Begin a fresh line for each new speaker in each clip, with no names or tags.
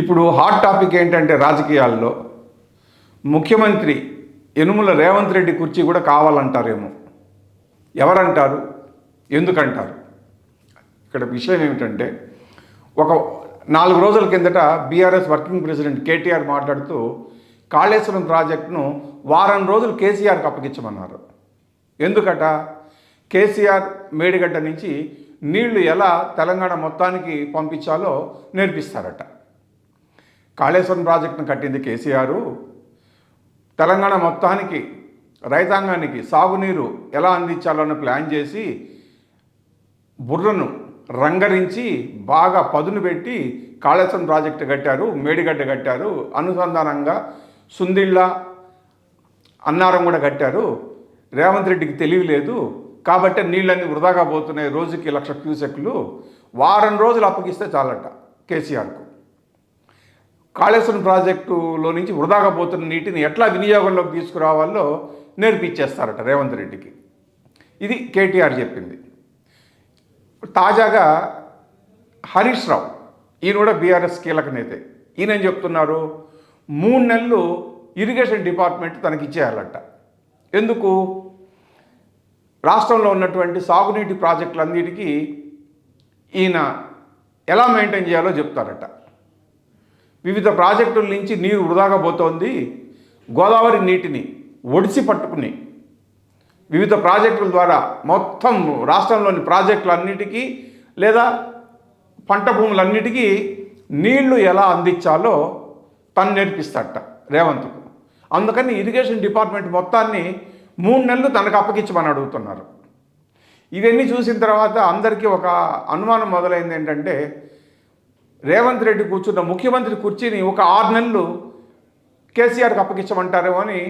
ఇప్పుడు hot topic ఏంటంటే రాజకీయాల్లో ముఖ్యమంత్రి యనుమల రేవంత్ రెడ్డి కుర్చీ కూడా కావాలంటారేమో. ఎవరంటారు, ఎందుకంటారు? ఇక్కడ విషయం ఏమిటంటే, ఒక 4 రోజుల కిందట బీఆర్ఎస్ వర్కింగ్ ప్రెసిడెంట్ కేటీఆర్ మాట్లాడుతూ కాళేశ్వరం ప్రాజెక్టును వారం రోజులు కేసీఆర్కి అప్పగించమన్నారు. ఎందుకట? కేసీఆర్ మేడిగడ్డ నుంచి నీళ్లు ఎలా తెలంగాణ మొత్తానికి పంపించాలో నేర్పిస్తారట. కాళేశ్వరం ప్రాజెక్టును కట్టింది కేసీఆర్, తెలంగాణ మొత్తానికి రైతాంగానికి సాగునీరు ఎలా అందించాలో ప్లాన్ చేసి బుర్రను రంగరించి బాగా పదును పెట్టి కాళేశ్వరం ప్రాజెక్టు కట్టారు, మేడిగడ్డ కట్టారు, అనుసంధానంగా సుందిళ్ళ అన్నారం కూడా కట్టారు. రేవంత్ రెడ్డికి తెలియలేదు కాబట్టి నీళ్ళన్నీ వృధాగా పోతున్నాయి, రోజుకి 1,00,000 క్యూసెక్లు. వారం రోజులు అప్పగిస్తే చాలట కేసీఆర్కు. కాళేశ్వరం ప్రాజెక్టులో నుంచి వృధాగా పోతున్న నీటిని ఎట్లా వినియోగంలోకి తీసుకురావాలో నేర్పించేస్తారట రేవంత్ రెడ్డికి. ఇది కేటీఆర్ చెప్పింది. తాజాగా హరీష్ రావు, ఈయన కూడా బీఆర్ఎస్ కీలక నేతే, ఈయన ఏం చెప్తున్నారు, 3 నెలలు ఇరిగేషన్ డిపార్ట్మెంట్ తనకి ఇచ్చేయాలట. ఎందుకు? రాష్ట్రంలో ఉన్నటువంటి సాగునీటి ప్రాజెక్టులన్నిటికీ ఈయన ఎలా మెయింటైన్ చేయాలో చెప్తారట. వివిధ ప్రాజెక్టుల నుంచి నీరు వృధాగా పోతోంది, గోదావరి నీటిని ఒడిసి పట్టుకుని వివిధ ప్రాజెక్టుల ద్వారా మొత్తం రాష్ట్రంలోని ప్రాజెక్టులన్నిటికీ లేదా పంట భూములన్నిటికీ నీళ్లు ఎలా అందించాలో తను నేర్పిస్తాడట రేవంత్కు. అందుకని ఇరిగేషన్ డిపార్ట్మెంట్ మొత్తాన్ని 3 నెలలు తనకు అప్పగించమని అడుగుతున్నారు. ఇవన్నీ చూసిన తర్వాత అందరికీ ఒక అనుమానం మొదలైంది. ఏంటంటే, రేవంత్ రెడ్డి కూర్చున్న ముఖ్యమంత్రి కుర్చీని ఒక 6 నెలలు కేసీఆర్కి అప్పగించమంటారేమో అని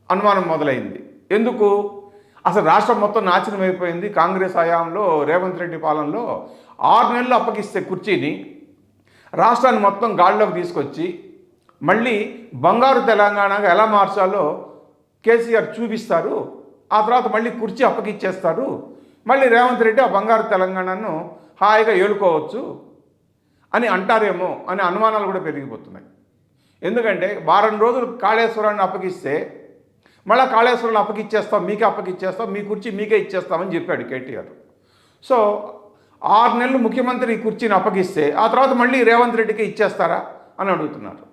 అనుమానం మొదలైంది. ఎందుకు? అసలు రాష్ట్రం మొత్తం నాశనం అయిపోయింది కాంగ్రెస్ హయాంలో, రేవంత్ రెడ్డి పాలనలో. 6 నెలలు అప్పగిస్తే కుర్చీని రాష్ట్రాన్ని మొత్తం గాడిలోకి తీసుకొచ్చి మళ్ళీ బంగారు తెలంగాణగా ఎలా మార్చాలో కేసీఆర్ చూపిస్తారు. ఆ తర్వాత మళ్ళీ కుర్చీ అప్పగిచ్చేస్తారు. మళ్ళీ రేవంత్ రెడ్డి ఆ బంగారు తెలంగాణను హాయిగా ఏలుకోవచ్చు అని అంటారేమో అనే అనుమానాలు కూడా పెరిగిపోతున్నాయి. ఎందుకంటే వారం రోజులు కాళేశ్వరాన్ని అప్పగిస్తే మళ్ళీ కాళేశ్వరాన్ని అప్పగిచ్చేస్తాం, మీకే అప్పగిచ్చేస్తాం, మీ కుర్చీ మీకే ఇచ్చేస్తామని చెప్పాడు కేటీఆర్. సో 6 నెలలు ముఖ్యమంత్రి కుర్చీని అప్పగిస్తే ఆ తర్వాత మళ్ళీ రేవంత్ రెడ్డికి ఇచ్చేస్తారా అని అడుగుతున్నారు.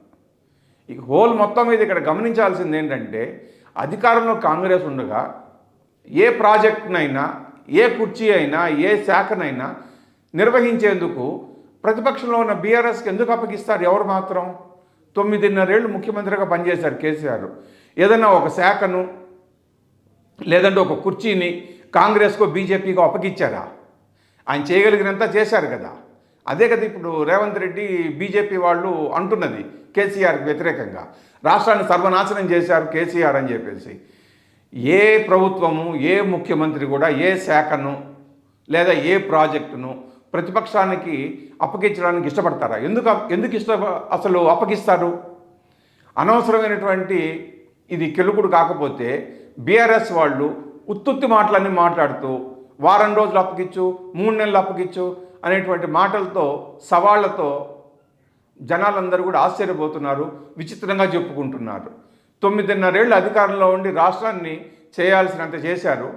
ఇక హోల్ మొత్తం మీద ఇక్కడ గమనించాల్సింది ఏంటంటే, అధికారంలో కాంగ్రెస్ ఉండగా ఏ ప్రాజెక్టునైనా, ఏ కుర్చీ అయినా, ఏ శాఖనైనా నిర్వహించేందుకు ప్రతిపక్షంలో ఉన్న బీఆర్ఎస్కి ఎందుకు అప్పగిస్తారు? ఎవరు మాత్రం 9.5 ఏళ్ళు ముఖ్యమంత్రిగా పనిచేశారు కేసీఆర్. ఏదైనా ఒక శాఖను లేదంటే ఒక కుర్చీని కాంగ్రెస్కో బీజేపీకో అప్పగించారా? ఆయన చేయగలిగినంత చేశారు కదా. అదే కదా ఇప్పుడు రేవంత్ రెడ్డి బీజేపీ వాళ్ళు అంటున్నది కేసీఆర్కి వ్యతిరేకంగా. రాష్ట్రాన్ని సర్వనాశనం చేశారు కేసీఆర్ అని చెప్పేసి. ఏ ప్రభుత్వము, ఏ ముఖ్యమంత్రి కూడా ఏ శాఖను లేదా ఏ ప్రాజెక్టును ప్రతిపక్షానికి అప్పగించడానికి ఇష్టపడతారా? అసలు అప్పగిస్తారు? అనవసరమైనటువంటి ఇది కెలుకుడు. కాకపోతే బీఆర్ఎస్ వాళ్ళు ఉత్తుత్తి మాటలన్నీ మాట్లాడుతూ వారం రోజులు అప్పగించు, 3 నెలలు అప్పగించు అనేటువంటి మాటలతో, సవాళ్లతో జనాలందరూ కూడా ఆశ్చర్యపోతున్నారు, విచిత్రంగా చెప్పుకుంటున్నారు. 9.5 ఏళ్ళు అధికారంలో ఉండి రాష్ట్రాన్ని చేయాల్సినంత చేశారు.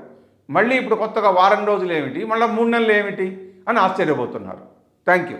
మళ్ళీ ఇప్పుడు కొత్తగా వారం రోజులు ఏమిటి, మళ్ళీ 3 నెలలు ఏమిటి అని ఆశ్చర్యపోతున్నారు. Thank you.